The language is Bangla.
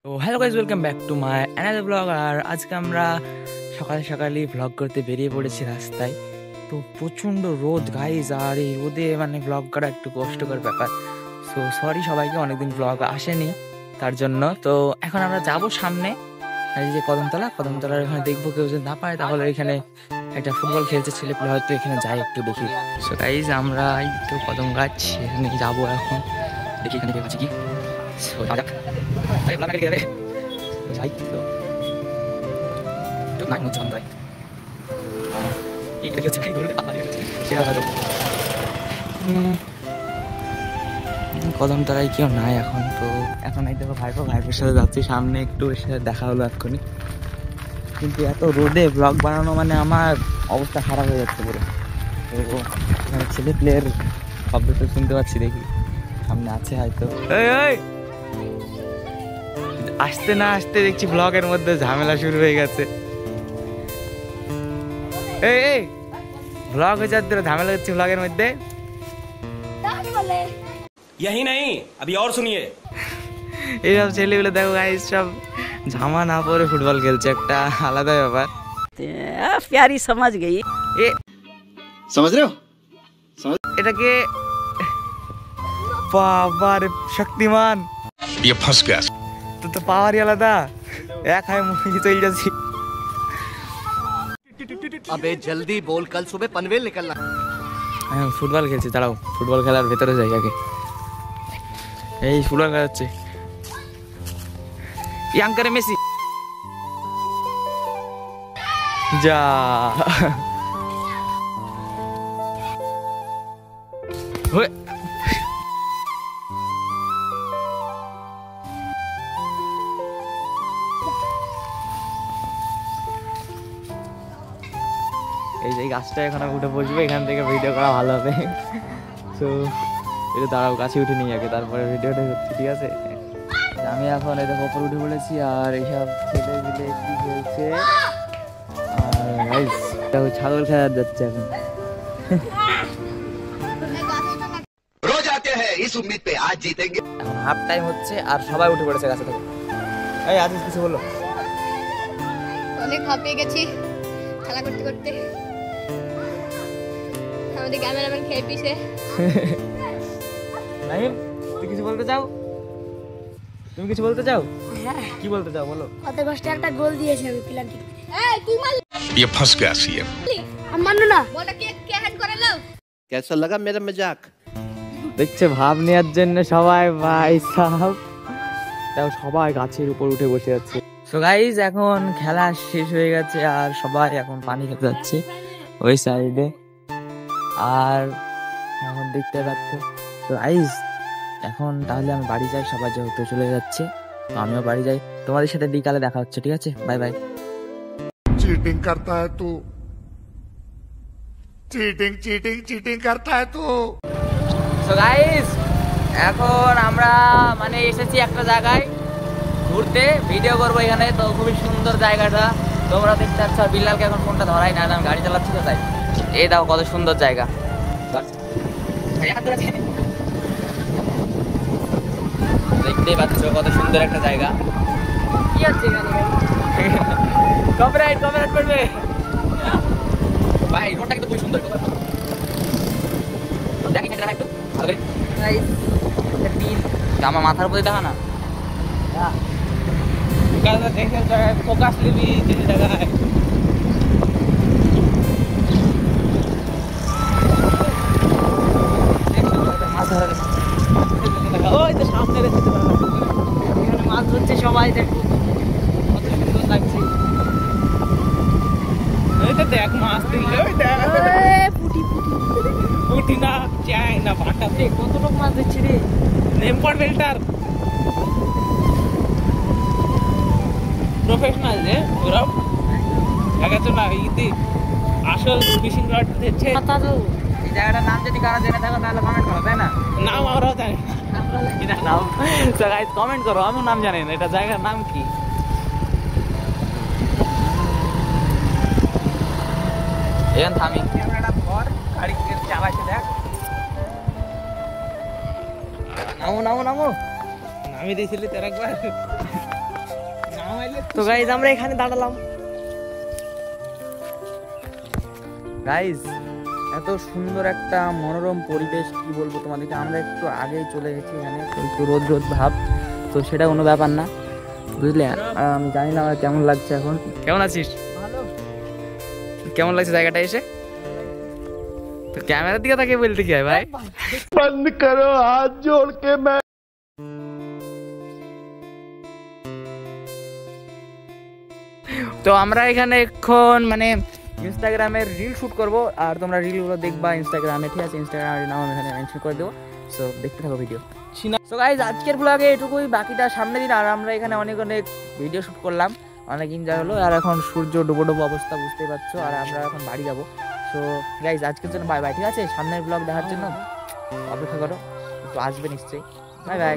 তো hello guys, welcome back to my another blog. আর আজকে আমরা সকাল সকালই ব্লগ করতে বেরিয়ে পড়েছি রাস্তায়। তো প্রচণ্ড রোদ গাইস, আর এই রোদে মানে ব্লগ করা একটু কষ্টকর ব্যাপার। সো সরি সবাইকে, অনেকদিন ব্লগ আসেনি তার জন্য। তো এখন আমরা যাব সামনে, এই যে কদমতলার এখানে দেখবো, কেউ যদি না পায় তাহলে এখানে একটা ফুটবল খেলছে ছেলেপুলে, হয়তো এখানে যাই একটু দেখি। সো গাইস আমরা এই তো কদম গাছ এখানে যাবো এখন, দেখি এখানে কেউ আছে কি। সো যাক, যাই তো নাই হচ্ছে আমরা কদমতলায় কেউ নাই এখন। তো এখন এই দেখো ভাইপোর সাথে যাচ্ছি সামনে, একটু এসে দেখা হলো এক্ষুনি। কিন্তু এত রোদে ব্লগ বানানো মানে আমার অবস্থা খারাপ হয়ে যাচ্ছে পুরো। তো এখানে ছেলে প্লেয়ার শব্দ তো শুনতে পাচ্ছি, দেখি সামনে আছে হয়তো। আসতে না আসতে দেখছি ব্লগের মধ্যে ঝামেলা শুরু হয়ে গেছে। এই ব্লগ হয়ে যাচ্ছে, ঝামেলা হচ্ছে ব্লগের মধ্যে। यही नहीं, अभी और सुनिए। এইসব ছেলেগুলো দেখো গাইস, সব জামা না পরে ফুটবল খেলছে, একটা আলাদা ব্যাপার। प्यारी समझ गई। এ समझ रहे हो? এটাকে বাবার শক্তিমান, ये फंस गया। তো পাওয়ারই আলাদা। এক হায় মুখে চলে যাচ্ছি। अबे जल्दी बोल, कल सुबह पनवेल निकलना। হ্যাঁ ফুটবল খেলছি, দাঁড়াও ফুটবল খেলার ভেতরে যাই আগে। এই ফুটবল খেলা হচ্ছে, ইয়াঙ্কারে মেসি যা। হয়ে এই যে গাছটা এখন আমি উঠে বসবো, এখান থেকে ভিডিও করা ভালো হবে। তো এটা দাঁড়াও, গাছে উঠে নিই আগে, তারপরে ভিডিওটা হচ্ছে, ঠিক আছে? আমি এখন এই দেখো ওপর উঠে পড়েছি, আর এইসব ছেলে মিলে কি খেলছে। আর গাইস দেখো ছাগল খেলা যাচ্ছে এখন। रोज आते हैं इस उम्मीद पे आज जीतेंगे। এখন হাফ টাইম হচ্ছে আর সবাই উঠে পড়েছে গাছে থেকে। এই আজ কিছু বলো। অনেক হাঁপিয়ে গেছি খেলা করতে করতে। আমাদের ক্যামেরাম্যান খেয়ে পিছে। নাইম, তুই কিছু বলতে চাও? তুমি কিছু বলতে চাও? কি বলতে চাও বলো। কত কষ্টে একটা গোল দিয়েছে আমি পেনাল্টি। এই তুই মারলি? ये फंस गया सीएम। আমি মানলো না। বলটা কে হ্যান্ড করালো? कैसा लगा मेरा मजाक? দেখছে ভাব নেওয়ার জন্য সবাই, ভাই সাহেব তাও সবাই গাছের উপর উঠে বসে যাচ্ছে। সো গাইস এখন খেলা শেষ হয়ে গেছে, আর সবাই এখন পানি খেতে যাচ্ছে ওই সাইডে। আর এখন দেখতে পাচ্ছ। তো গাইস এখন তাহলে আমি বাড়ি যাই, সবাই যেহেতু চলে যাচ্ছে তো আমিও বাড়ি যাই। তোমাদের সাথে বিকালে দেখা হচ্ছে, ঠিক আছে? Bye bye. चीटिंग करता है तू, चीटिंग चीटिंग चीटिंग करता है तू। সো গাইস এখন আমরা মানে এসেছি একটা জায়গায় ঘুরতে, ভিডিও করবো এখানে। তো খুবই সুন্দর জায়গাটা, তোমরা দেখতে পাচ্ছ। বিল্লালকে এখন ফোনটা ধরাই না, আমি গাড়ি চালাচ্ছি তো তাই। এই দাও কত সুন্দর জায়গা, দেখতেই পাচ্ছ কত সুন্দর একটা জায়গা। কি আছে কপিরাইট করবে ভাই। রোডটা কিন্তু খুবই সুন্দর, দেখি একটু ভালো করে। আমার মাথার উপরে দেখা না, ফোকাস নিবি জায়গায়। ওই তো সামনে মাছ ধরছে সবাই, দেখো কত সুন্দর লাগছে। ওই তো দেখ মাছ দিলে, ওই দেখ পুটি না চাই না ভাটা, দেখ কত লোক মাছ দিচ্ছে রে। নেমপট বেল্টার প্রফেশনাল যে ওরাও দেখাচ্ছ না, ইতি আসল ফিশিং রড দিচ্ছে। এই জায়গাটার নাম যদি কারো জেনে থাকো তাহলে কমেন্ট করো, তাই না? নাম আমরাও জানি না, নাম কমেন্ট করো, আমিও নাম জানি না এটা জায়গার নাম কি। এখন থামি গাড়ি চালাইছে, দেখ নামো নামো নামো নামিয়ে দিয়েছিলি তোর একবার। তো গাইজ আমরা এখানে দাঁড়ালাম। গাইজ এত সুন্দর একটা মনোরম পরিবেশ, কি বলবো তোমাদেরকে। আমরা একটু আগেই চলে গেছি, এখানে একটু রোদ রোদ ভাব, তো সেটা কোনো ব্যাপার না, বুঝলে। আমি জানি না আমার কেমন লাগছে এখন। কেমন আছিস? কেমন লাগছে জায়গাটা এসে? তো ক্যামেরার দিকে তাকে বলতে কি হয় ভাই? बंद करो हाथ जोड़ के मैं তো আমরা এখানে এখন মানে ইনস্টাগ্রামের রিল শুট করবো, আর তোমরা রিলগুলো দেখবা ইনস্টাগ্রামে, ঠিক আছে? ইনস্টাগ্রামের নাম আমি এখানে মেনশন করে দেবো, সো দেখতে থাকো ভিডিও। সো গাইজ আজকের ব্লগে এটুকুই, বাকিটা সামনে দিন। আর আমরা এখানে অনেক অনেক ভিডিও শুট করলাম, অনেক এনজয় হলো। আর এখন সূর্য ডুবো ডুবো অবস্থা, বুঝতেই পারছো। আর আমরা এখন বাড়ি যাবো। সো গাইজ আজকের জন্য বাই বাই, ঠিক আছে? সামনের ব্লগ দেখার জন্য অপেক্ষা করো, তো আসবে নিশ্চয়ই। Bye bye.